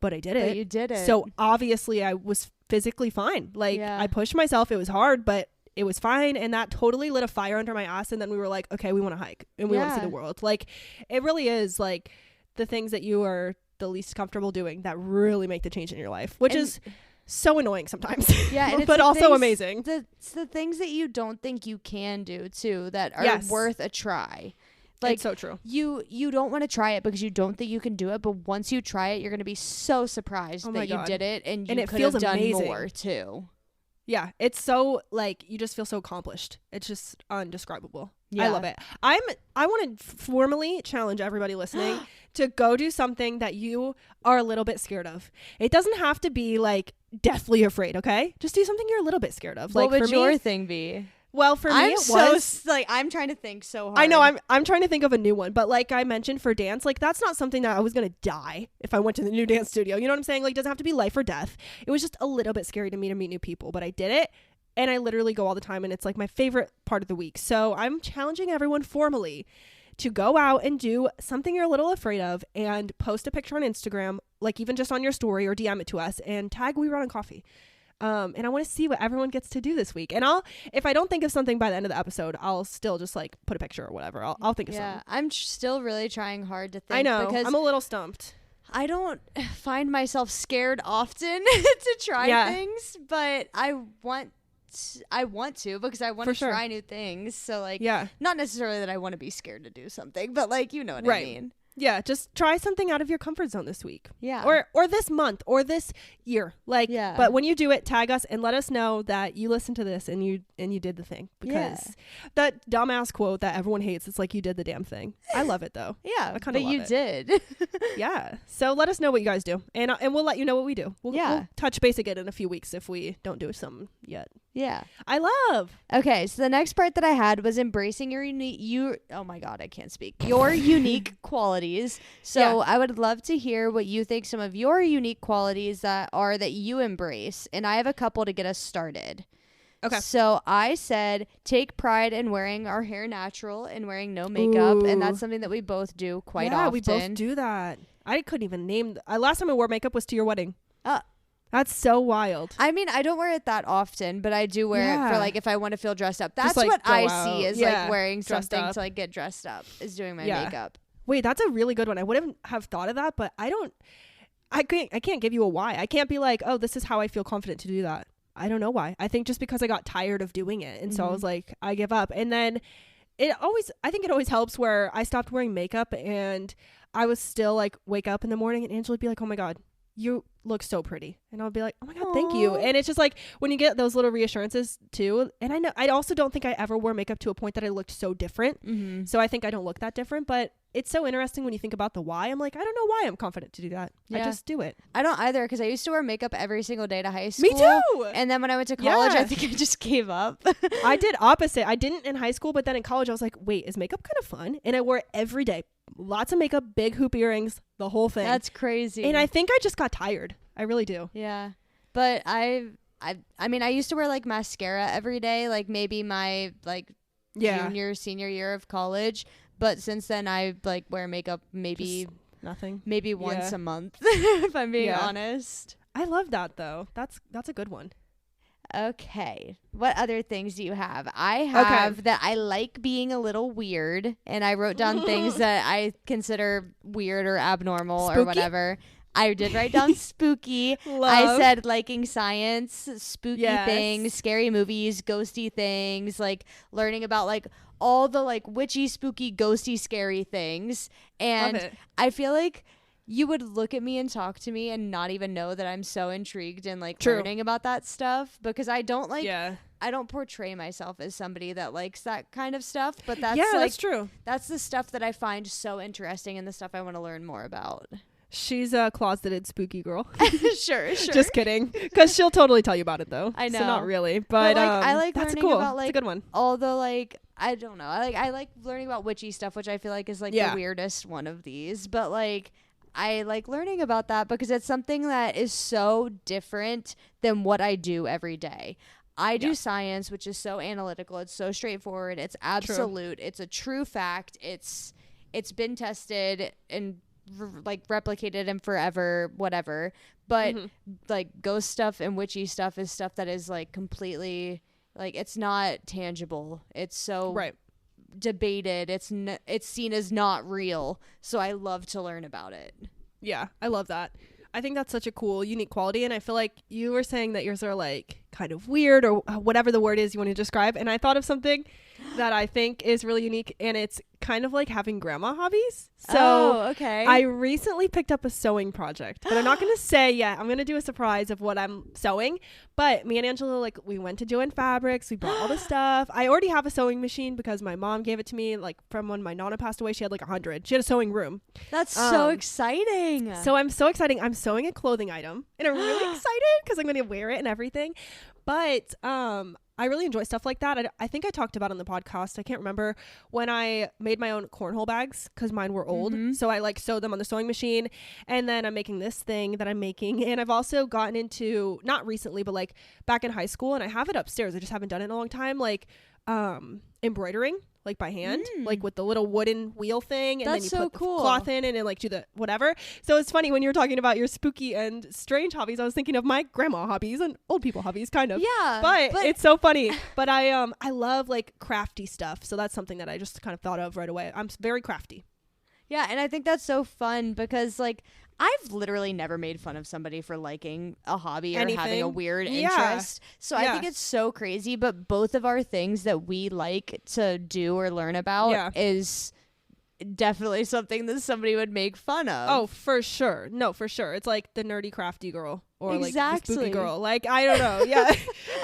but I did it. But you did it. So obviously I was physically fine. Like, I pushed myself. It was hard, but it was fine. And that totally lit a fire under my ass. And then we were like, okay, we want to hike and we want to see the world. Like, it really is like the things that you are the least comfortable doing that really make the change in your life, which is so annoying sometimes. Yeah. And but also amazing. It's the things that you don't think you can do too, that are worth a try. Like, it's so true. You don't want to try it because you don't think you can do it, but once you try it, you're going to be so surprised that you did it, and you could have done more too. Yeah, it's so like you just feel so accomplished. It's just undescribable. I love it. I want to formally challenge everybody listening to go do something that you are a little bit scared of. It doesn't have to be like deathly afraid, okay? Just do something you're a little bit scared of. What would your thing be? Well, for me, it was like, I'm trying to think so hard. I know I'm trying to think of a new one, but like I mentioned for dance, like that's not something that I was gonna die if I went to the new dance studio. You know what I'm saying? Like, it doesn't have to be life or death. It was just a little bit scary to me to meet new people, but I did it, and I literally go all the time, and it's like my favorite part of the week. So I'm challenging everyone formally to go out and do something you're a little afraid of, and post a picture on Instagram, like even just on your story, or DM it to us and tag We Run on Coffee. And I want to see what everyone gets to do this week. And if I don't think of something by the end of the episode, I'll still just like put a picture or whatever. I'll think of something. Yeah, I'm still really trying hard to think. I know. Because I'm a little stumped. I don't find myself scared often to try things, but I want to because I want to try new things. So like, not necessarily that I want to be scared to do something, but like, you know what I mean. Yeah, just try something out of your comfort zone this week. Yeah. Or this month or this year. Like, but when you do it, tag us and let us know that you listened to this and you did the thing. Because that dumbass quote that everyone hates, it's like you did the damn thing. I love it though. Yeah, I kind of love you it. did. Yeah. So let us know what you guys do. And we'll let you know what we do. We'll touch base again in a few weeks if we don't do something yet. Yeah. I love. Okay, so the next part that I had was embracing your oh my god, I can't speak. Your unique qualities. So I would love to hear what you think some of your unique qualities that you embrace. And I have a couple to get us started. Okay. So I said take pride in wearing our hair natural and wearing no makeup. And that's something that we both do quite often. Yeah, we both do that. I couldn't even name. Last time I wore makeup was to your wedding. That's so wild. I mean, I don't wear it that often, but I do wear it for like if I want to feel dressed up. That's like what I see is like wearing something up to like get dressed up, is doing my makeup. Wait, that's a really good one. I wouldn't have thought of that, but I can't give you a why. I can't be like, oh, this is how I feel confident to do that. I don't know why. I think just because I got tired of doing it. And so I was like, I give up. And then I think it always helps where I stopped wearing makeup and I was still like wake up in the morning and Angela would be like, oh my God, you look so pretty. And I'll be like, oh my God, thank you. And it's just like when you get those little reassurances too. And I also don't think I ever wore makeup to a point that I looked so different. So I think I don't look that different, but it's so interesting when you think about the why. I'm like, I don't know why I'm confident to do that. I just do it. I don't either, because I used to wear makeup every single day to high school. Me too. And then when I went to college, I think I just gave up. I did opposite. I didn't in high school, but then in college I was like, wait, is makeup kind of fun? And I wore it every day. Lots of makeup, big hoop earrings, the whole thing. That's crazy. And I think I just got tired. I really do. Yeah. But I mean, I used to wear like mascara every day, like maybe my like junior, senior year of college. But since then I like wear makeup maybe just nothing. Maybe once a month, if I'm being honest. I love that though. That's a good one. Okay. What other things do you have? I have that I like being a little weird, and I wrote down things that I consider weird or abnormal or whatever. I did write down spooky. I said liking science, spooky things, scary movies, ghosty things, like learning about like all the like witchy, spooky, ghosty, scary things. And I feel like you would look at me and talk to me and not even know that I'm so intrigued in like learning about that stuff, because I don't like I don't portray myself as somebody that likes that kind of stuff, but that's like, that's true. That's the stuff that I find so interesting and the stuff I want to learn more about. She's a closeted spooky girl. Sure. Just kidding. Because she'll totally tell you about it though. I know. So not really. But like, I like that's learning cool. about like that's a good one. All the like, I don't know. I like learning about witchy stuff, which I feel like is like the weirdest one of these. But like, I like learning about that because it's something that is so different than what I do every day. I do science, which is so analytical. It's so straightforward. It's absolute. It's a true fact. It's been tested and like replicated and forever, whatever. But like ghost stuff and witchy stuff is stuff that is like completely like it's not tangible. It's so debated. It's seen as not real. So I love to learn about it. Yeah, I love that. I think that's such a cool, unique quality. And I feel like you were saying that yours are like kind of weird or whatever the word is you want to describe. And I thought of something that I think is really unique, and it's kind of like having grandma hobbies. So I recently picked up a sewing project, but I'm not going to say yet. I'm going to do a surprise of what I'm sewing. But me and Angela, like, we went to Joann Fabrics. We bought all the stuff. I already have a sewing machine because my mom gave it to me, like, from when my Nana passed away. She had like 100. She had a sewing room. That's so exciting. So I'm so excited. I'm sewing a clothing item, and I'm really excited because I'm going to wear it and everything. But I really enjoy stuff like that. I think I talked about it on the podcast. I can't remember when I made my own cornhole bags because mine were old. So I like sewed them on the sewing machine, and then I'm making this thing that I'm making. And I've also gotten into, not recently, but like back in high school, and I have it upstairs. I just haven't done it in a long time. Like embroidering, like by hand, like with the little wooden wheel thing, and That's then you so put cool. the cloth in and like do the whatever. So it's funny when you were talking about your spooky and strange hobbies, I was thinking of my grandma hobbies and old people hobbies, kind of. Yeah, but it's so funny. But I love like crafty stuff, so that's something that I just kind of thought of right away. I'm very crafty. Yeah, and I think that's so fun because like I've literally never made fun of somebody for liking a hobby or having a weird interest. So I think it's so crazy, but both of our things that we like to do or learn about is definitely something that somebody would make fun of. Oh, for sure. No, for sure. It's like the nerdy crafty girl or like Exactly. the spooky girl. Like, I don't know. Yeah.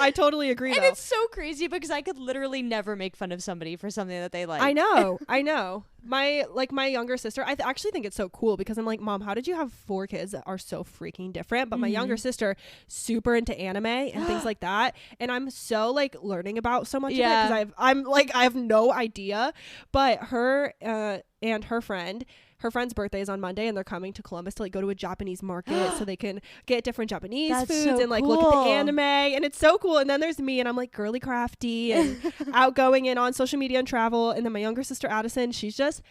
I totally agree And though. it's so crazy because I could literally never make fun of somebody for something that they like. I know. My younger sister, I actually think it's so cool because I'm like, Mom, how did you have 4 kids that are so freaking different? But my younger sister, super into anime and things like that. And I'm so like learning about so much of it because I have no idea. But her and her friend's birthday is on Monday, and they're coming to Columbus to like go to a Japanese market so they can get different Japanese foods and like look at the anime, and it's so cool. And then there's me, and I'm like girly crafty and outgoing and on social media and travel. And then my younger sister Addison, she's just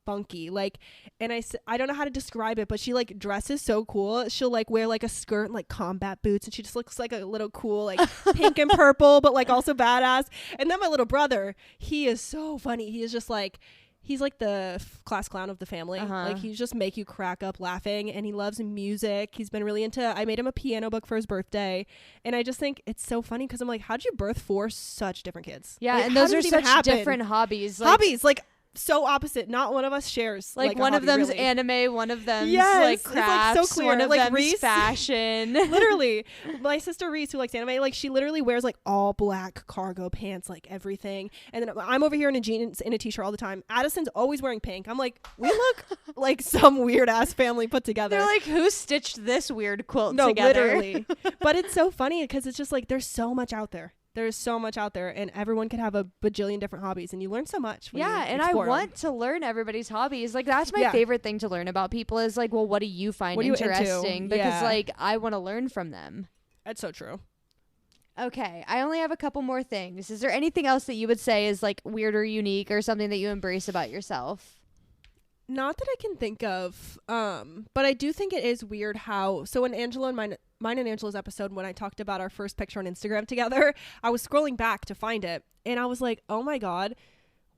funky, like, and I don't know how to describe it, but she like dresses so cool. She'll like wear like a skirt and like combat boots, and she just looks like a little cool like pink and purple, but like also badass. And then my little brother, he is so funny. He is just like, he's like the class clown of the family. Like he just make you crack up laughing, and he loves music. He's been really into, I made him a piano book for his birthday, and I just think it's so funny because I'm like, how'd you birth 4 such different kids? Yeah, like, and those are such different hobbies. Like so opposite. Not one of us shares like one of them's really. Anime, one of them's like crafts, it's like so clear. One of like them's Reese, fashion. Literally, my sister Reese, who likes anime, like she literally wears like all black cargo pants, like everything. And then I'm over here in a jeans and a t-shirt all the time. Addison's always wearing pink. I'm like, we look like some weird ass family put together. They're like, who stitched this weird quilt no, together? Literally. But it's so funny because it's just like there's so much out there. There's so much out there, and everyone could have a bajillion different hobbies, and you learn so much. Yeah, and I want to learn everybody's hobbies. Like, that's my favorite thing to learn about people is like, well, what do you find interesting? Because like I want to learn from them. That's so true. Okay, I only have a couple more things. Is there anything else that you would say is like weird or unique or something that you embrace about yourself? Not that I can think of, but I do think it is weird how, so when Angela and mine and Angela's episode, when I talked about our first picture on Instagram together, I was scrolling back to find it, and I was like, oh my God,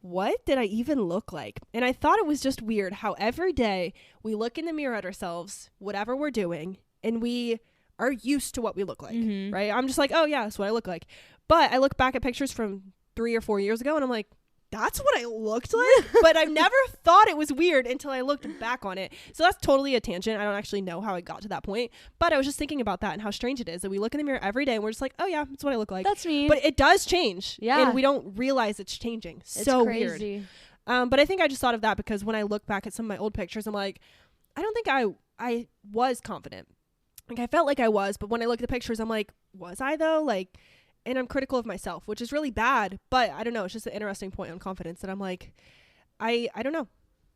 what did I even look like? And I thought it was just weird how every day we look in the mirror at ourselves, whatever we're doing, and we are used to what we look like, right? I'm just like, oh yeah, that's what I look like. But I look back at pictures from 3 or 4 years ago, and I'm like, that's what I looked like. But I've never thought it was weird until I looked back on it. So that's totally a tangent. I don't actually know how I got to that point, but I was just thinking about that and how strange it is that we look in the mirror every day and we're just like, oh yeah, that's what I look like. That's me. But it does change. Yeah. And we don't realize it's changing. It's so crazy. Weird. But I think I just thought of that because when I look back at some of my old pictures, I'm like, I don't think I was confident. Like I felt like I was, but when I look at the pictures, I'm like, was I though? Like, and I'm critical of myself, which is really bad, but I don't know. It's just an interesting point on confidence that I'm like, I don't know.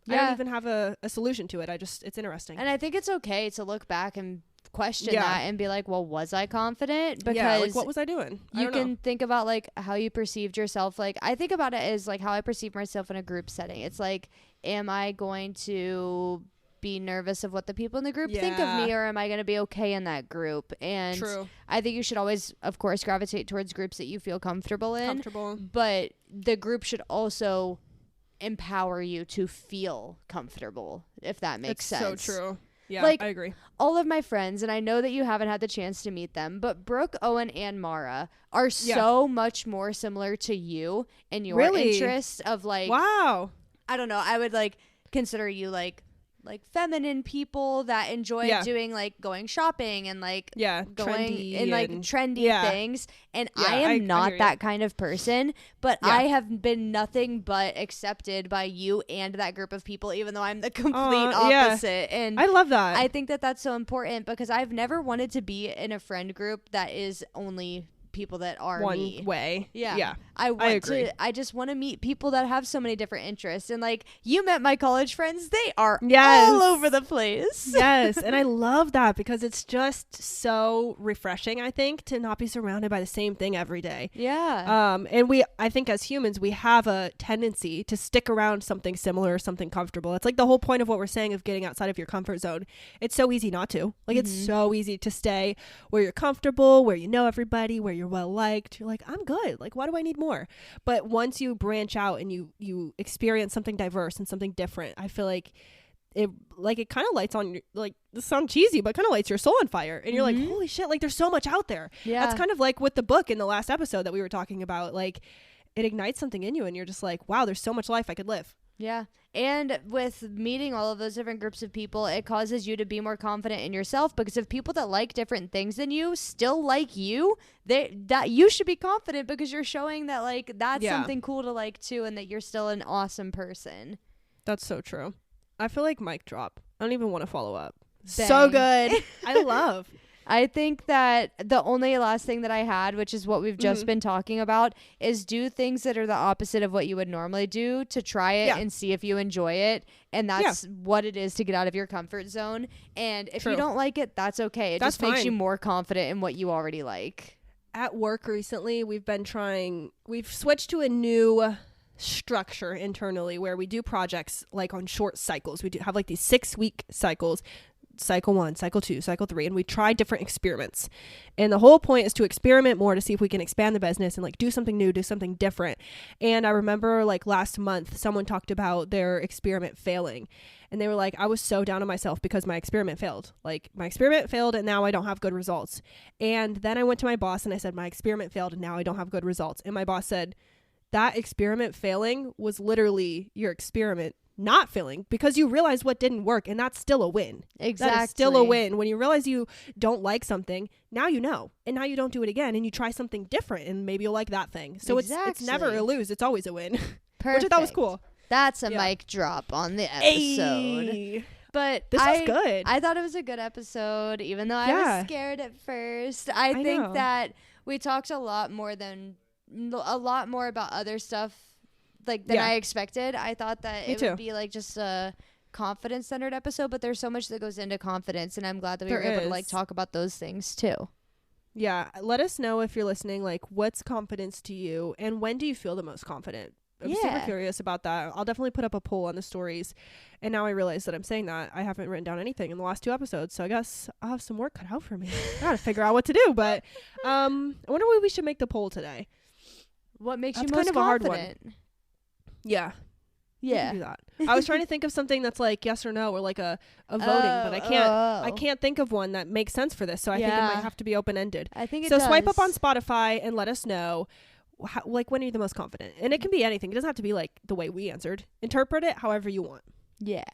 Yeah. I don't even have a solution to it. It's interesting. And I think it's okay to look back and question that and be like, well, was I confident? Because like, what was I doing? You can think about like how you perceived yourself. Like I think about it as like how I perceive myself in a group setting. It's like, am I going to be nervous of what the people in the group think of me, or am I going to be okay in that group? And I think you should always, of course, gravitate towards groups that you feel comfortable in. But the group should also empower you to feel comfortable, if that makes sense. So true. Yeah, like, I agree. All of my friends, and I know that you haven't had the chance to meet them, but Brooke, Owen, and Mara are so much more similar to you in your interests of like, wow, I don't know, I would like consider you like feminine people that enjoy doing like going shopping and like going in like trendy things, and I am not that kind of person, but I have been nothing but accepted by you and that group of people, even though I'm the complete opposite. And I love that. I think that that's so important because I've never wanted to be in a friend group that is only people that are one way. Yeah. I just want to meet people that have so many different interests, and like you met my college friends, they are all over the place. Yes. And I love that because it's just so refreshing, I think, to not be surrounded by the same thing every day. And I think as humans we have a tendency to stick around something similar or something comfortable. It's like the whole point of what we're saying of getting outside of your comfort zone. It's so easy not to. Like it's so easy to stay where you're comfortable, where you know everybody, where you're well liked. You're like, I'm good. Like, why do I need more? But once you branch out and you experience something diverse and something different, I feel like it kind of lights on your, like, this sounds cheesy, but kind of lights your soul on fire. And you're like, holy shit, like there's so much out there. That's kind of like with the book in the last episode that we were talking about. Like, it ignites something in you and you're just like, wow, there's so much life I could live. Yeah. And with meeting all of those different groups of people, it causes you to be more confident in yourself, because if people that like different things than you still like you, that you should be confident, because you're showing that like that's something cool to like too, and that you're still an awesome person. That's so true. I feel like mic drop. I don't even want to follow up. Bang. So good. I love. I think that the only last thing that I had, which is what we've just been talking about, is do things that are the opposite of what you would normally do to try it and see if you enjoy it. And that's what it is to get out of your comfort zone. And if you don't like it, that's okay. It just makes you more confident in what you already like. At work recently, we've switched to a new structure internally where we do projects like on short cycles. We do have like these 6-week cycles. Cycle 1, cycle 2, cycle 3, and we try different experiments. And the whole point is to experiment more to see if we can expand the business and like do something new, do something different. And I remember like last month, someone talked about their experiment failing. And they were like, I was so down on myself because my experiment failed. Like my experiment failed and now I don't have good results. And then I went to my boss and I said, my experiment failed and now I don't have good results. And my boss said, that experiment failing was literally your experiment not failing, because you realize what didn't work, and that's still a win. Exactly. That is still a win. When you realize you don't like something, now you know, and now you don't do it again, and you try something different, and maybe you'll like that thing. So it's never a lose. It's always a win. Perfect. Which I thought was cool. That's a mic drop on the episode. Ay. But this was good. I thought it was a good episode, even though I was scared at first. I think that we talked a lot more about other stuff than I expected. I thought that it would be like just a confidence centered episode, but there's so much that goes into confidence, and I'm glad that we were able to like talk about those things too. Yeah. Let us know if you're listening, like what's confidence to you and when do you feel the most confident? I'm super curious about that. I'll definitely put up a poll on the stories. And now I realize that I'm saying that I haven't written down anything in the last 2 episodes. So I guess I'll have some work cut out for me. I gotta figure out what to do. But I wonder what we should make the poll today. What makes That's you most kind of a hard confident? one. Yeah. Yeah. Do that. I was trying to think of something that's like yes or no, or like a voting, but I can't think of one that makes sense for this. So I think it might have to be open ended. I think so. Swipe up on Spotify and let us know, like when are you the most confident? And it can be anything. It doesn't have to be like the way we answered. Interpret it however you want. Yeah.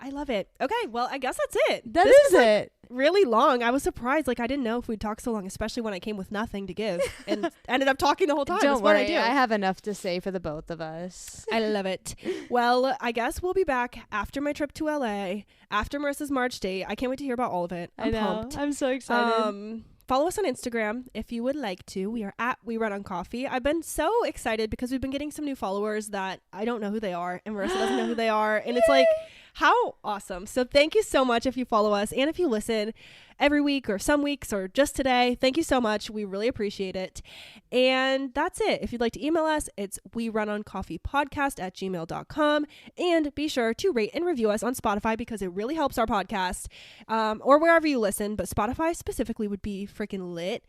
I love it. Okay, well I guess that's it. This is it. Really long. I was surprised. Like I didn't know if we'd talk so long, especially when I came with nothing to give and ended up talking the whole time. Don't worry, I have enough to say for the both of us. I love it. Well, I guess we'll be back after my trip to LA, after Marissa's March date. I can't wait to hear about all of it. I'm pumped. I'm so excited. Follow us on Instagram if you would like to. We are at We Run on Coffee. I've been so excited because we've been getting some new followers that I don't know who they are, and Marissa doesn't know who they are, and it's like, how awesome. So thank you so much if you follow us, and if you listen every week or some weeks or just today, thank you so much. We really appreciate it. And that's it. If you'd like to email us, it's werunoncoffeepodcast@gmail.com, and be sure to rate and review us on Spotify because it really helps our podcast, or wherever you listen, but Spotify specifically would be freaking lit.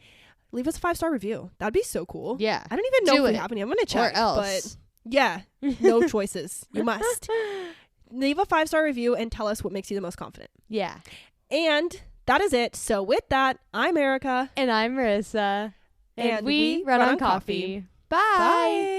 Leave us a 5-star review. That'd be so cool. Yeah. I don't even know if we have any. I'm going to check. Or else. But yeah, no choices. You must. Leave a 5-star review and tell us what makes you the most confident. Yeah. And that is it. So with that, I'm Arika. And I'm Marissa. And we run on coffee. Bye. Bye.